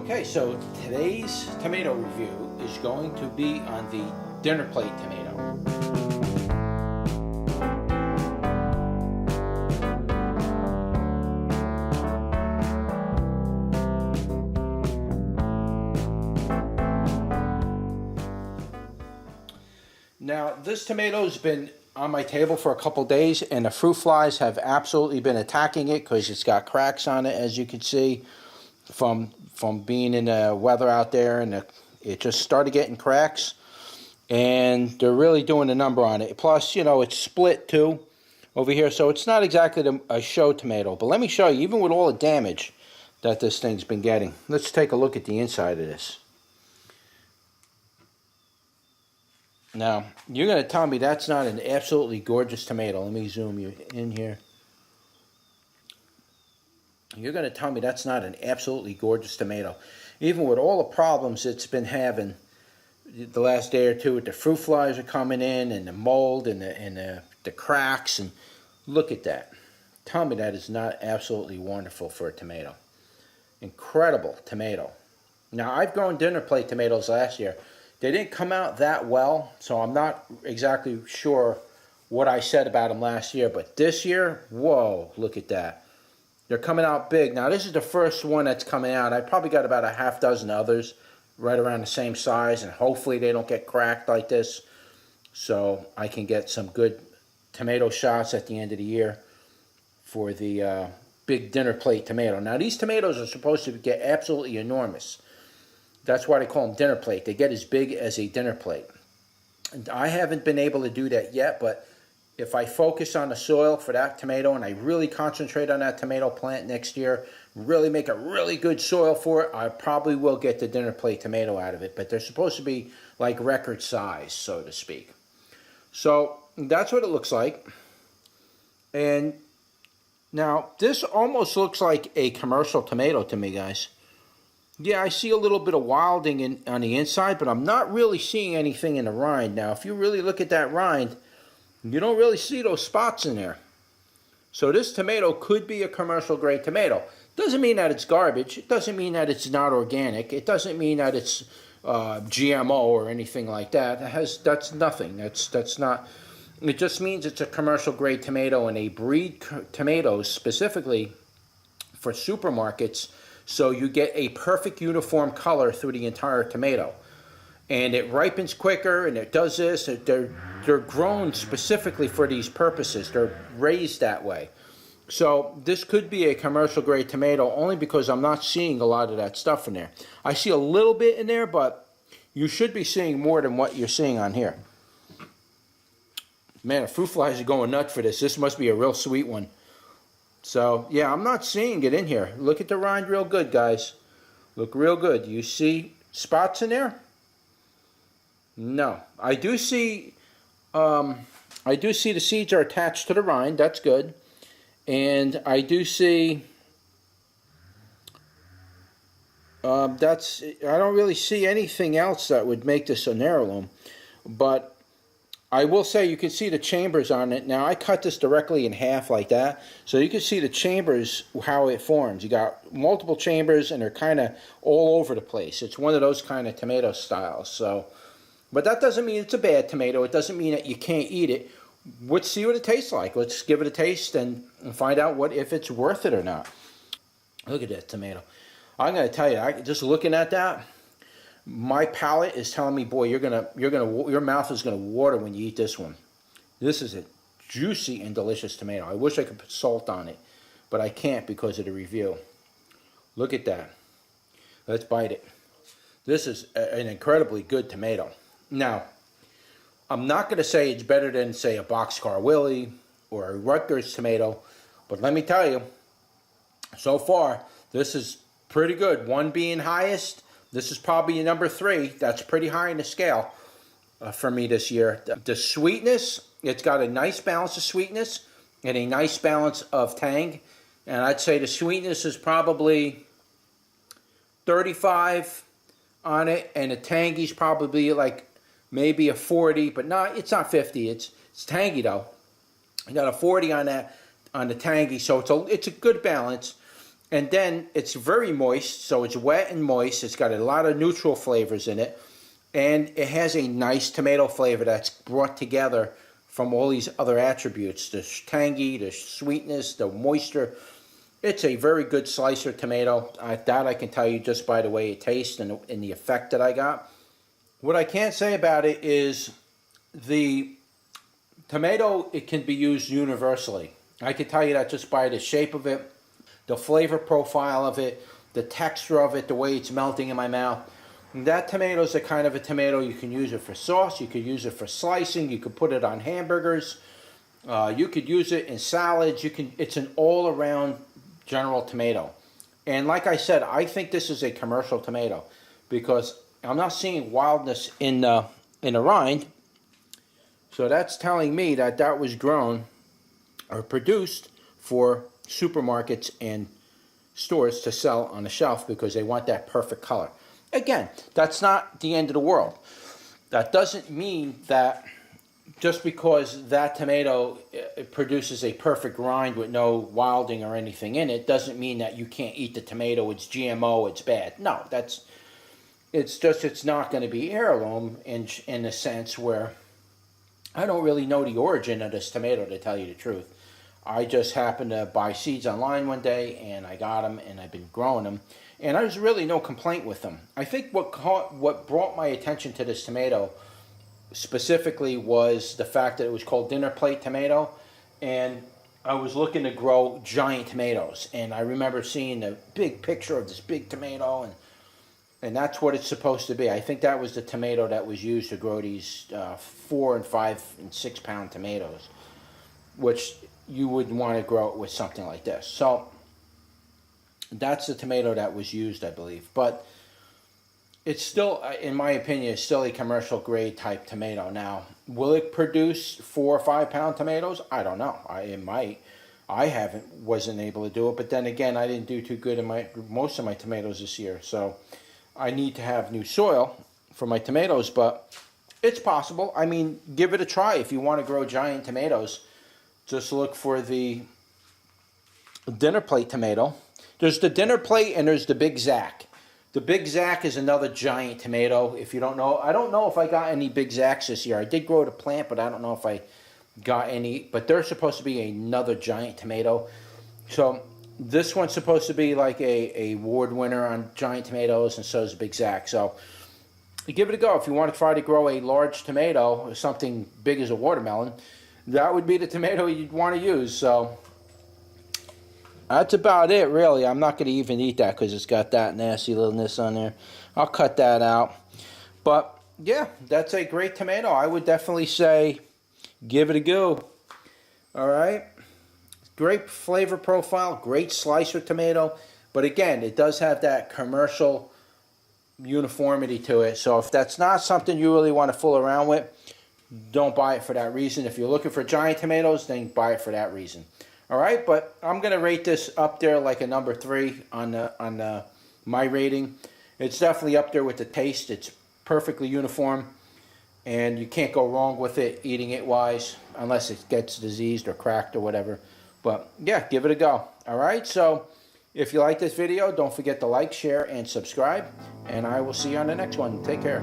Okay, so today's tomato review is going to be on the dinner plate tomato. Now, this tomato's been on my table for a couple days, and the fruit flies have absolutely been attacking it because it's got cracks on it, as you can see from being in the weather out there, and it just started getting cracks, and they're really doing a number on it. Plus, you know, it's split too over here, so it's not exactly a show tomato. But let me show you, even with all the damage that this thing's been getting. Let's take a look at the inside of this. Now, you're going to tell me that's not an absolutely gorgeous tomato. Let me zoom you in here. You're going to tell me that's not an absolutely gorgeous tomato. Even with all the problems it's been having the last day or two, with the fruit flies are coming in, and the mold, and the cracks, and look at that. Tell me that is not absolutely wonderful for a tomato. Incredible tomato. Now, I've grown dinner plate tomatoes last year. They didn't come out that well, so I'm not exactly sure what I said about them last year. But this year, whoa, look at that. They're coming out big. Now, this is the first one that's coming out. I probably got about a half dozen others right around the same size, and hopefully they don't get cracked like this, so I can get some good tomato shots at the end of the year for the big dinner plate tomato. Now, these tomatoes are supposed to get absolutely enormous. That's why they call them dinner plate. They get as big as a dinner plate. And I haven't been able to do that yet, but if I focus on the soil for that tomato, and I really concentrate on that tomato plant next year, really make a really good soil for it, I probably will get the dinner plate tomato out of it. But they're supposed to be like record size, so to speak. So that's what it looks like. And now this almost looks like a commercial tomato to me, guys. Yeah, I see a little bit of wilding on the inside, but I'm not really seeing anything in the rind. Now, if you really look at that rind, you don't really see those spots in there. So this tomato could be a commercial grade tomato. Doesn't mean that it's garbage. It doesn't mean that it's not organic. It doesn't mean that it's GMO or anything like that. That's nothing. That's not. It just means it's a commercial grade tomato, and they breed tomatoes specifically for supermarkets, so you get a perfect uniform color through the entire tomato. And it ripens quicker, and it does this. They're grown specifically for these purposes. They're raised that way. So this could be a commercial grade tomato, only because I'm not seeing a lot of that stuff in there. I see a little bit in there, but you should be seeing more than what you're seeing on here. Man, the fruit flies are going nuts for this. This must be a real sweet one. So, yeah, I'm not seeing it in here. Look at the rind real good, guys. Look real good. You see spots in there? No. I do see the seeds are attached to the rind. That's good. And I do see I don't really see anything else that would make this an heirloom. But I will say you can see the chambers on it. Now, I cut this directly in half like that, so you can see the chambers, how it forms. You got multiple chambers, and they're kind of all over the place. It's one of those kind of tomato styles. So, but that doesn't mean it's a bad tomato. It doesn't mean that you can't eat it. Let's see what it tastes like. Let's give it a taste and find out if it's worth it or not. Look at that tomato. I'm going to tell you, just looking at that, my palate is telling me, boy, your mouth is gonna water when you eat this one. This is a juicy and delicious tomato. I wish I could put salt on it, but I can't because of the review. Look at that. Let's bite it. This is an incredibly good tomato. Now, I'm not going to say it's better than, say, a Boxcar Willie or a Rutgers tomato, but let me tell you, so far, this is pretty good. One being highest. This is probably number 3. That's pretty high in the scale for me this year. The sweetness, it's got a nice balance of sweetness and a nice balance of tang. And I'd say the sweetness is probably 35 on it, and the tangy's probably like maybe a 40, but it's not 50. It's tangy though. I got a 40 on that, on the tangy, so it's a good balance. And then it's very moist, so it's wet and moist. It's got a lot of neutral flavors in it. And it has a nice tomato flavor that's brought together from all these other attributes. The tangy, the sweetness, the moisture. It's a very good slicer tomato. That I can tell you just by the way it tastes and the effect that I got. What I can't say about it is the tomato, it can be used universally. I can tell you that just by the shape of it, the flavor profile of it, the texture of it, the way it's melting in my mouth. And that tomato is a kind of a tomato, you can use it for sauce, you could use it for slicing, you could put it on hamburgers, you could use it in salads. It's an all-around general tomato. And like I said, I think this is a commercial tomato because I'm not seeing wildness in the rind. So that's telling me that that was grown or produced for supermarkets and stores to sell on the shelf because they want that perfect color. Again, that's not the end of the world. That doesn't mean that just because that tomato produces a perfect rind with no wilding or anything in it, doesn't mean that you can't eat the tomato, it's GMO, it's bad. No, it's not going to be heirloom in a sense where I don't really know the origin of this tomato, to tell you the truth. I just happened to buy seeds online one day, and I got them, and I've been growing them. And there's really no complaint with them. I think what brought my attention to this tomato specifically was the fact that it was called dinner plate tomato. And I was looking to grow giant tomatoes. And I remember seeing a big picture of this big tomato, and that's what it's supposed to be. I think that was the tomato that was used to grow these 4 and 5 and 6 pound tomatoes, which you would want to grow it with something like this. So that's the tomato that was used, I believe. But it's still, in my opinion, it's still a commercial grade type tomato. Now, will it produce 4 or 5 pound tomatoes? I don't know. It might. I wasn't able to do it. But then again, I didn't do too good in most of my tomatoes this year. So I need to have new soil for my tomatoes. But it's possible. I mean, give it a try if you want to grow giant tomatoes. Just look for the dinner plate tomato. There's the dinner plate and there's the Big Zack. The Big Zack is another giant tomato. If you don't know, I don't know if I got any Big Zacks this year. I did grow the plant, but I don't know if I got any. But they're supposed to be another giant tomato. So this one's supposed to be like a award winner on giant tomatoes, and so is the Big Zack. So give it a go. If you want to try to grow a large tomato, or something big as a watermelon, that would be the tomato you'd want to use. So that's about it, really. I'm not going to even eat that because it's got that nasty littleness on there. I'll cut that out. But yeah, that's a great tomato. I would definitely say give it a go. All right. Great flavor profile, great slicer tomato. But again, it does have that commercial uniformity to it. So if that's not something you really want to fool around with, don't buy it for that reason. If you're looking for giant tomatoes, then buy it for that reason. All right, but I'm going to rate this up there like a number 3 on my rating. It's definitely up there with the taste. It's perfectly uniform, and you can't go wrong with it eating it wise, unless it gets diseased or cracked or whatever. But yeah, give it a go. All right, so if you like this video, don't forget to like, share, and subscribe, and I will see you on the next one. Take care.